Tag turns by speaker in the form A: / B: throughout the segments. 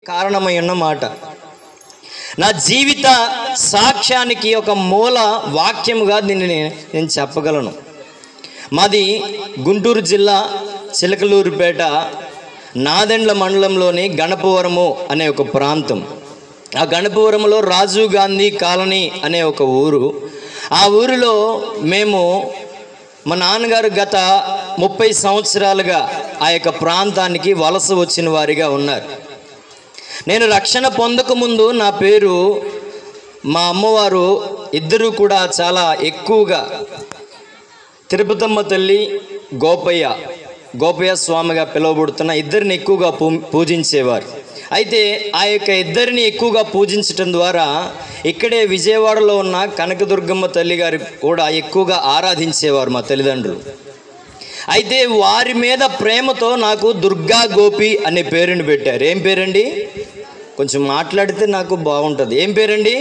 A: కారణమై ఉన్న మాట. నా జీవిత సాక్ష్యానికి ఒక మూల వాక్యముగా దీన్ని నేను చెప్పగలను. మాది గుంటూరు జిల్లా చిలకలూరుపేట నాదెండ్ల మండలంలోని గణపవరము అనే ఒక ప్రాంతం. ఆ గణపవరంలో రాజీవ్ గాంధీ కాలనీ అనే ఒక ఊరు. ఆ ఊరిలో మేము మా నాన్నగారు గత 30 సంవత్సరాలుగా ఆ యొక్క ప్రాంతానికి వలస వచ్చిన వారిగా ఉన్నారు. నేను రక్షణ పొందకముందు నా పేరు మా అమ్మవారు ఇద్దరూ కూడా చాలా ఎక్కువగా తిరుపతమ్మ తల్లి గోపయ్య స్వామిగా పిలువబడుతున్న ఇద్దరిని ఎక్కువగా పూజించేవారు. అయితే ఆ యొక్క ఇద్దరిని ఎక్కువగా పూజించటం ద్వారా ఇక్కడే విజయవాడలో ఉన్న కనకదుర్గమ్మ తల్లి గారి కూడా ఎక్కువగా ఆరాధించేవారు మా తల్లిదండ్రులు. అయితే వారి మీద ప్రేమతో నాకు దుర్గా గోపి అనే పేరుని పెట్టారు. ఏం పేరండి? కొంచెం మాట్లాడితే నాకు బాగుంటుంది. ఏం పేరండి?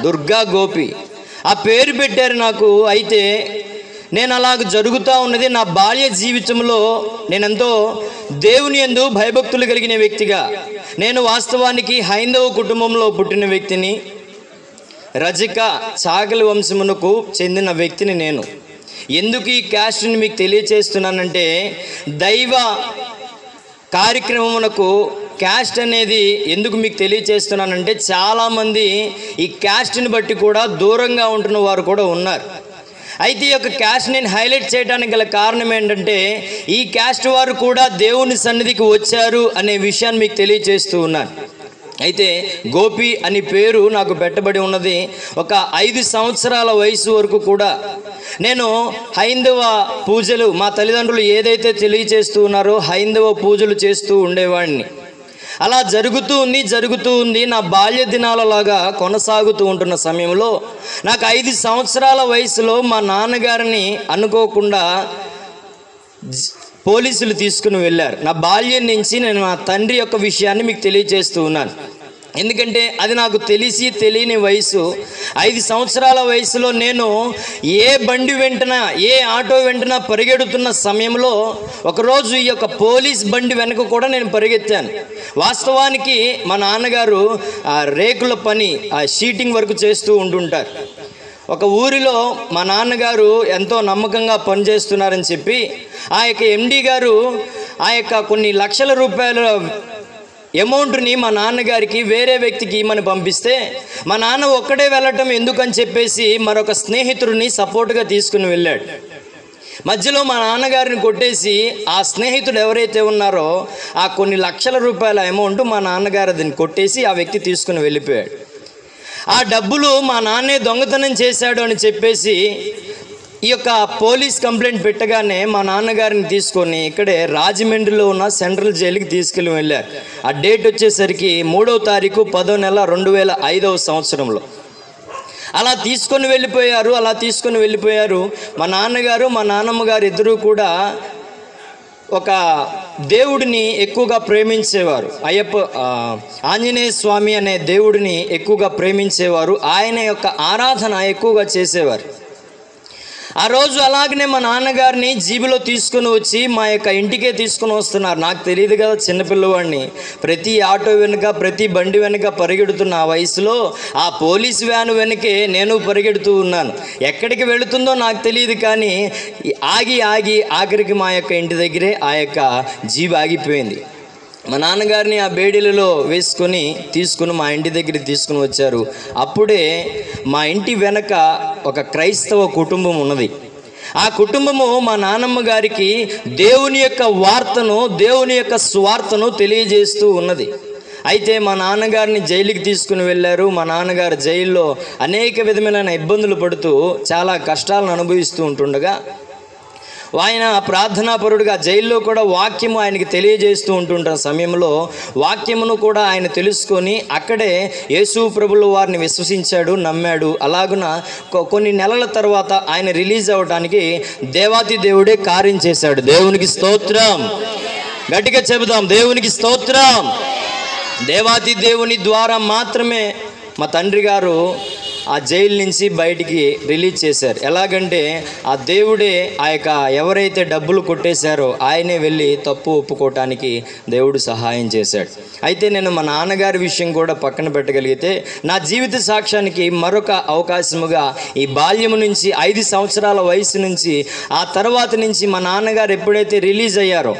A: దుర్గా గోపి. ఆ పేరు పెట్టారు నాకు. అయితే నేను అలాగ జరుగుతూ ఉన్నది. నా బాల్య జీవితంలో నేనెంతో దేవుని యందు భయభక్తులు కలిగిన వ్యక్తిగా, నేను వాస్తవానికి హైందవ కుటుంబంలో పుట్టిన వ్యక్తిని, రజక చాకలి వంశమునకు చెందిన వ్యక్తిని నేను. ఎందుకు ఈ క్యాస్ట్ని మీకు తెలియచేస్తున్నానంటే, దైవ కార్యక్రమమునకు క్యాస్ట్ అనేది ఎందుకు మీకు తెలియచేస్తున్నానంటే, చాలామంది ఈ క్యాస్ట్ని బట్టి కూడా దూరంగా ఉంటున్న వారు కూడా ఉన్నారు. అయితే ఈ యొక్క క్యాస్ట్ నేను హైలైట్ చేయడానికి గల కారణం ఏంటంటే, ఈ క్యాస్ట్ వారు కూడా దేవుని సన్నిధికి వచ్చారు అనే విషయాన్ని మీకు తెలియచేస్తూ ఉన్నాను. అయితే గోపి అని పేరు నాకు పెట్టబడి ఉన్నది. ఒక 5 సంవత్సరాల వయసు వరకు కూడా నేను హైందవ పూజలు, మా తల్లిదండ్రులు ఏదైతే తెలియచేస్తూ ఉన్నారో హైందవ పూజలు చేస్తూ ఉండేవాడిని. అలా జరుగుతూ ఉంది. నా బాల్య దినాలలాగా కొనసాగుతూ ఉంటున్న సమయంలో నాకు 5 సంవత్సరాల వయసులో మా నాన్నగారిని అనుకోకుండా పోలీసులు తీసుకుని వెళ్ళారు. నా బాల్యం నుంచి నేను నా తండ్రి యొక్క విషయాన్ని మీకు తెలియజేస్తూ ఉన్నాను. ఎందుకంటే అది నాకు తెలియని వయసు. 5 సంవత్సరాల వయసులో నేను ఏ బండి వెంటనా, ఏ ఆటో వెంటనా పరిగెడుతున్న సమయంలో ఒకరోజు ఈ యొక్క పోలీస్ బండి వెనక కూడా నేను పరిగెత్తాను. వాస్తవానికి మా నాన్నగారు ఆ రేకుల పని, ఆ షీటింగ్ వర్క్ చేస్తూ ఉంటుంటారు. ఒక ఊరిలో మా నాన్నగారు ఎంతో నమ్మకంగా పనిచేస్తున్నారని చెప్పి ఆ యొక్క ఎండి గారు ఆ యొక్క కొన్ని లక్షల రూపాయల అమౌంట్ని మా నాన్నగారికి వేరే వ్యక్తికి ఇమ్మని పంపిస్తే, మా నాన్న ఒక్కడే వెళ్ళటం ఎందుకని చెప్పేసి మరొక స్నేహితుడిని సపోర్ట్గా తీసుకుని వెళ్ళాడు. మధ్యలో మా నాన్నగారిని కొట్టేసి ఆ స్నేహితుడు ఎవరైతే ఉన్నారో ఆ కొన్ని లక్షల రూపాయల అమౌంట్ మా నాన్నగారు దీన్ని కొట్టేసి ఆ వ్యక్తి తీసుకుని వెళ్ళిపోయాడు. ఆ డబ్బులు మా నాన్నే దొంగతనం చేశాడు అని చెప్పేసి ఈ యొక్క పోలీస్ కంప్లైంట్ పెట్టగానే మా నాన్నగారిని తీసుకొని ఇక్కడే రాజమండ్రిలో ఉన్న సెంట్రల్ జైలుకి తీసుకెళ్ళి వెళ్ళారు. ఆ డేట్ వచ్చేసరికి 3వ తారీఖు 10వ నెల 2005వ సంవత్సరంలో. అలా తీసుకొని వెళ్ళిపోయారు. మా నాన్నగారు మా నాన్నమ్మ గారు ఇద్దరూ కూడా ఒక దేవుడిని ఎక్కువగా ప్రేమించేవారు. ఆంజనేయ స్వామి అనే దేవుడిని ఎక్కువగా ప్రేమించేవారు. ఆయన యొక్క ఆరాధన ఎక్కువగా చేసేవారు. ఆ రోజు అలాగనే మా నాన్నగారిని జీబులో తీసుకుని వచ్చి మా యొక్క ఇంటికే తీసుకుని వస్తున్నారు. నాకు తెలియదు కదా, చిన్నపిల్లవాడిని. ప్రతి ఆటో వెనుక, ప్రతి బండి వెనుక పరిగెడుతున్న ఆ వయసులో ఆ పోలీస్ వ్యాన్ వెనకే నేను పరిగెడుతూ ఉన్నాను. ఎక్కడికి వెళుతుందో నాకు తెలియదు, కానీ ఆగి ఆఖరికి మా యొక్క ఇంటి దగ్గరే ఆ యొక్క జీబు ఆగిపోయింది. మా నాన్నగారిని ఆ బేడీలలో తీసుకుని మా ఇంటి దగ్గర తీసుకుని వచ్చారు. అప్పుడే మా ఇంటి వెనక ఒక క్రైస్తవ కుటుంబం ఉన్నది. ఆ కుటుంబము మా నాన్నమ్మ గారికి దేవుని యొక్క వార్తను, దేవుని యొక్క స్వార్థను తెలియజేస్తూ ఉన్నది. అయితే మా నాన్నగారిని జైలుకి తీసుకుని వెళ్ళారు. మా నాన్నగారు జైల్లో అనేక విధమైన ఇబ్బందులు పడుతూ చాలా కష్టాలను అనుభవిస్తూ ఉంటుండగా, ఆయన ప్రార్థనాపరుడుగా జైల్లో కూడా వాక్యము ఆయనకి తెలియజేస్తూ ఉంటుంటున్న సమయంలో వాక్యమును కూడా ఆయన తెలుసుకొని అక్కడే యేసు ప్రభుల వారిని విశ్వసించాడు, నమ్మాడు. అలాగున కొన్ని నెలల తర్వాత ఆయన రిలీజ్ అవ్వడానికి దేవాతి దేవుడే కార్యం చేశాడు. దేవునికి స్తోత్రం. గట్టిగా చెబుదాం, దేవునికి స్తోత్రం. దేవాతి దేవుని ద్వారా మాత్రమే మా తండ్రి గారు ఆ జైలు నుంచి బయటికి రిలీజ్ చేశారు. ఎలాగంటే ఆ దేవుడే ఆ యొక్క ఎవరైతే డబ్బులు కొట్టేశారో ఆయనే వెళ్ళి తప్పు ఒప్పుకోవటానికి దేవుడు సహాయం చేశాడు. అయితే నేను మా నాన్నగారి విషయం కూడా పక్కన పెట్టగలిగితే నా జీవిత సాక్ష్యానికి మరొక అవకాశముగా ఈ బాల్యము నుంచి 5 సంవత్సరాల వయసు నుంచి ఆ తర్వాత నుంచి మా నాన్నగారు ఎప్పుడైతే రిలీజ్ అయ్యారో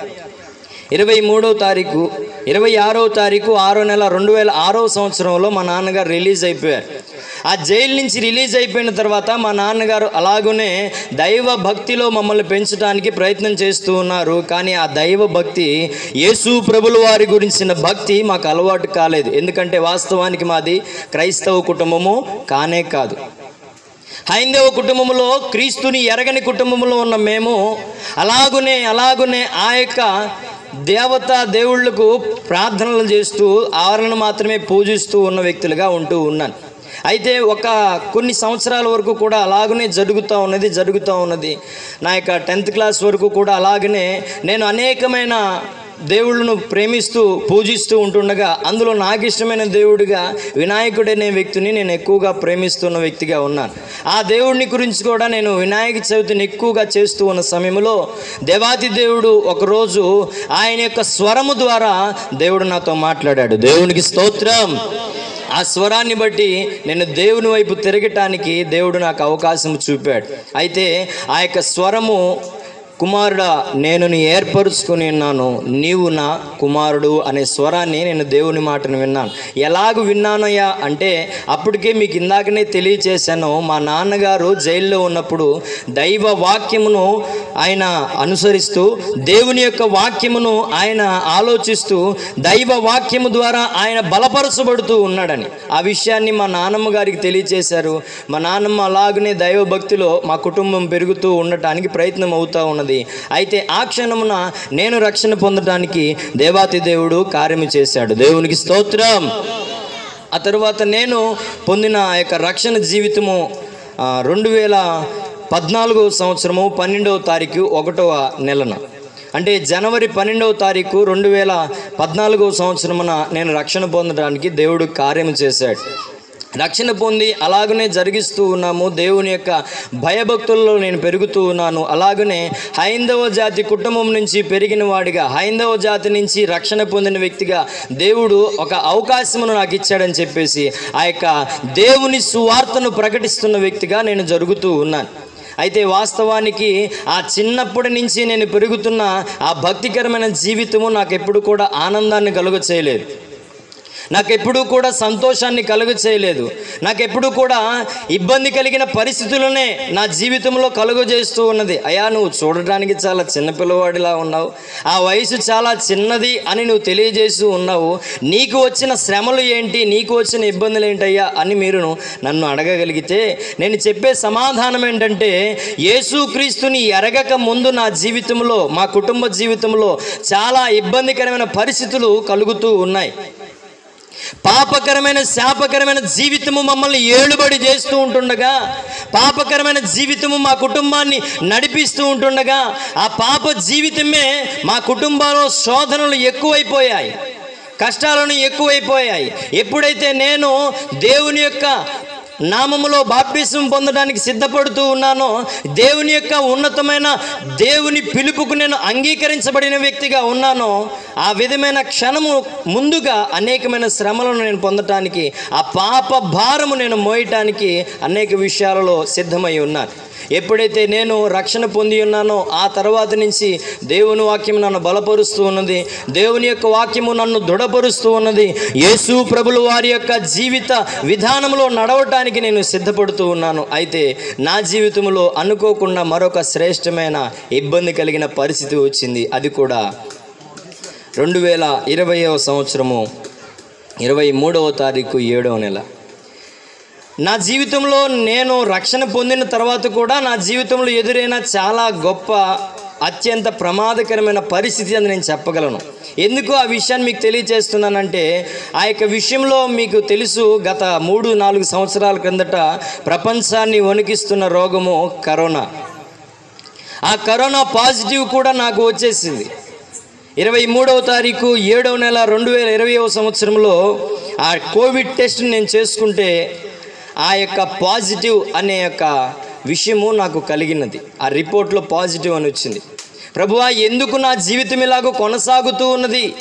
A: 26వ తారీఖు 6వ నెల 2006వ సంవత్సరంలో మా నాన్నగారు రిలీజ్ అయిపోయారు. ఆ జైలు నుంచి రిలీజ్ అయిపోయిన తర్వాత మా నాన్నగారు అలాగనే దైవ భక్తిలో మమ్మల్ని పెంచడానికి ప్రయత్నం చేస్తూ ఉన్నారు. కానీ ఆ దైవ భక్తి, యేసు ప్రభుల వారి గురించిన భక్తి మాకు అలవాటు కాలేదు. ఎందుకంటే వాస్తవానికి మాది క్రైస్తవ కుటుంబము కానే కాదు. హైందవ కుటుంబంలో క్రీస్తుని ఎరగని కుటుంబంలో ఉన్న మేము అలాగునే ఆ యొక్క దేవుళ్లకు ప్రార్థనలు చేస్తూ ఆవరణను మాత్రమే పూజిస్తూ ఉన్న వ్యక్తులుగా ఉంటూ ఉన్నాను. అయితే కొన్ని సంవత్సరాల వరకు కూడా అలాగనే జరుగుతూ ఉన్నది. నా యొక్క 10th క్లాస్ వరకు కూడా అలాగనే నేను అనేకమైన దేవుళ్ళను ప్రేమిస్తూ పూజిస్తూ ఉంటుండగా అందులో నాకు ఇష్టమైన దేవుడిగా వినాయకుడనే వ్యక్తిని నేను ఎక్కువగా ప్రేమిస్తున్న వ్యక్తిగా ఉన్నాను. ఆ దేవుడిని గురించి కూడా నేను వినాయక చవితిని ఎక్కువగా చేస్తూ ఉన్న సమయంలో దేవాతి దేవుడు ఒకరోజు ఆయన యొక్క స్వరము ద్వారా దేవుడు నాతో మాట్లాడాడు. దేవునికి స్తోత్రం. ఆ స్వరాన్ని బట్టి నేను దేవుని వైపు తిరగటానికి దేవుడు నాకు అవకాశం చూపాడు. అయితే ఆ యొక్క స్వరము, కుమారుడా నేను నీ ఏర్పరుచుకుని ఉన్నాను, నీవు నా కుమారుడు అనే స్వరాన్ని నేను దేవుని మాటను విన్నాను. ఎలాగ విన్నానయ్యా అంటే అప్పటికే మీకు ఇందాకనే తెలియచేశాను. మా నాన్నగారు జైల్లో ఉన్నప్పుడు దైవ వాక్యమును ఆయన అనుసరిస్తూ దేవుని యొక్క వాక్యమును ఆయన ఆలోచిస్తూ దైవ వాక్యము ద్వారా ఆయన బలపరచబడుతూ ఉన్నాడని ఆ విషయాన్ని మా నాన్నమ్మ గారికి తెలియచేశారు. మా నాన్నమ్మ అలాగనే దైవ భక్తిలో మా కుటుంబం పెరుగుతూ ఉండటానికి ప్రయత్నం అవుతూ ఉన్నది. అయితే ఆ క్షణమున నేను రక్షణ పొందడానికి దేవాతి దేవుడు కార్యము చేశాడు. దేవునికి స్తోత్రం. ఆ తరువాత నేను పొందిన ఆ యొక్క రక్షణ జీవితము 2014వ సంవత్సరము 12వ తారీఖు 1వ నెలన, అంటే జనవరి 12వ తారీఖు 2014వ సంవత్సరమున నేను రక్షణ పొందడానికి దేవుడు కార్యము చేశాడు. రక్షణ పొంది అలాగనే జరిగిస్తూ ఉన్నాము. దేవుని యొక్క భయభక్తుల్లో నేను పెరుగుతూ ఉన్నాను. అలాగనే హైందవ జాతి కుటుంబం నుంచి పెరిగిన వాడిగా, హైందవ జాతి నుంచి రక్షణ పొందిన వ్యక్తిగా దేవుడు ఒక అవకాశమును నాకు ఇచ్చాడని చెప్పేసి ఆ యొక్క దేవుని సువార్తను ప్రకటిస్తున్న వ్యక్తిగా నేను జరుగుతూ ఉన్నాను. అయితే వాస్తవానికి ఆ చిన్నప్పటి నుంచి నేను పెరుగుతున్న ఆ భక్తికరమైన జీవితము నాకు ఎప్పుడు కూడా ఆనందాన్ని కలుగ చేయలేదు, నాకెప్పుడూ కూడా సంతోషాన్ని కలుగ చేయలేదు, నాకెప్పుడు కూడా ఇబ్బంది కలిగిన పరిస్థితులనే నా జీవితంలో కలుగజేస్తూ ఉన్నది. అయ్యా నువ్వు చూడటానికి చాలా చిన్నపిల్లవాడిలా ఉన్నావు, ఆ వయసు చాలా చిన్నది అని నువ్వు తెలియజేస్తూ ఉన్నావు, నీకు వచ్చిన శ్రమలు ఏంటి, నీకు వచ్చిన ఇబ్బందులు ఏంటయ్యా అని మీరు నన్ను అడగగలిగితే నేను చెప్పే సమాధానం ఏంటంటే, యేసుక్రీస్తుని ఎరగక ముందు నా జీవితంలో, మా కుటుంబ జీవితంలో చాలా ఇబ్బందికరమైన పరిస్థితులు కలుగుతూ ఉన్నాయి. పాపకరమైన శాపకరమైన జీవితము మమ్మల్ని ఏలుబడి చేస్తూ ఉంటుండగా, పాపకరమైన జీవితము మా కుటుంబాన్ని నడిపిస్తూ ఉంటుండగా, ఆ పాప జీవితమే మా కుటుంబంలో శోధనలు ఎక్కువైపోయాయి, కష్టాలను ఎక్కువైపోయాయి. ఎప్పుడైతే నేను దేవుని యొక్క నామములో బాప్తిసం పొందడానికి సిద్ధపడుతూ ఉన్నానో, దేవుని యొక్క ఉన్నతమైన దేవుని పిలుపుకు నేను అంగీకరించబడిన వ్యక్తిగా ఉన్నానో, ఆ విధమైన క్షణము ముందుగా అనేకమైన శ్రమలను నేను పొందటానికి, ఆ పాప భారము నేను మోయటానికి అనేక విషయాలలో సిద్ధమై ఉన్నాను. ఎప్పుడైతే నేను రక్షణ పొంది ఉన్నానో ఆ తర్వాత నుంచి దేవుని వాక్యం నన్ను బలపరుస్తూ ఉన్నది, దేవుని యొక్క వాక్యము నన్ను దృఢపరుస్తూ ఉన్నది. యేసు ప్రభుల వారి యొక్క జీవిత విధానంలో నడవటానికి నేను సిద్ధపడుతూ ఉన్నాను. అయితే నా జీవితంలో అనుకోకుండా మరొక శ్రేష్టమైన ఇబ్బంది కలిగిన పరిస్థితి వచ్చింది. అది కూడా 2020వ సంవత్సరము 23వ తారీఖు 7వ నెల. నా జీవితంలో నేను రక్షణ పొందిన తర్వాత కూడా నా జీవితంలో ఎదురైన చాలా గొప్ప అత్యంత ప్రమాదకరమైన పరిస్థితి అని నేను చెప్పగలను. ఎందుకు ఆ విషయాన్ని మీకు తెలియజేస్తున్నానంటే, ఆ యొక్క విషయంలో మీకు తెలుసు, గత 3-4 సంవత్సరాల క్రిందట ప్రపంచాన్ని వణికిస్తున్న రోగము కరోనా. ఆ కరోనా పాజిటివ్ కూడా నాకు వచ్చేసింది. 23వ తారీఖు 7వ నెల 2020వ సంవత్సరంలో ఆ కోవిడ్ టెస్ట్ నేను చేసుకుంటే ఆ యొక్క పాజిటివ్ అనే యొక్క విషయము నాకు కలిగినది. ఆ రిపోర్ట్లో పాజిటివ్ అని వచ్చింది. ప్రభువా, ఎందుకు నా జీవితం ఇలాగ కొనసాగుతూ ఉన్నది?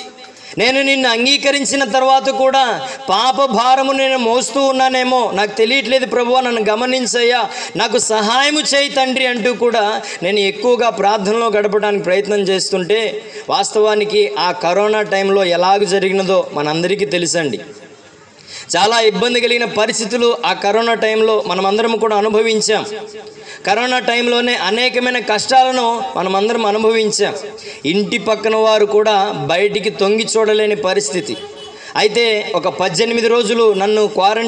A: నేను నిన్ను అంగీకరించిన తర్వాత కూడా పాప భారము నేను మోస్తూ ఉన్నానేమో, నాకు తెలియట్లేదు ప్రభువా, నన్ను గమనించయ్యా, నాకు సహాయము చేయి తండ్రి అంటూ కూడా నేను ఎక్కువగా ప్రార్థనలో గడపడానికి ప్రయత్నం చేస్తుంటే, వాస్తవానికి ఆ కరోనా టైంలో ఎలాగ జరిగినదో మనందరికీ తెలుసండి. చాలా ఇబ్బంది కలిగిన పరిస్థితులు ఆ కరోనా టైంలో మనమందరం కూడా అనుభవించాం. కరోనా టైంలోనే అనేకమైన కష్టాలను మనమందరం అనుభవించాం. ఇంటి పక్కన వారు కూడా బయటికి తొంగి చూడలేని పరిస్థితి. అయితే ఒక 18 రోజులు నన్ను క్వారంటైన్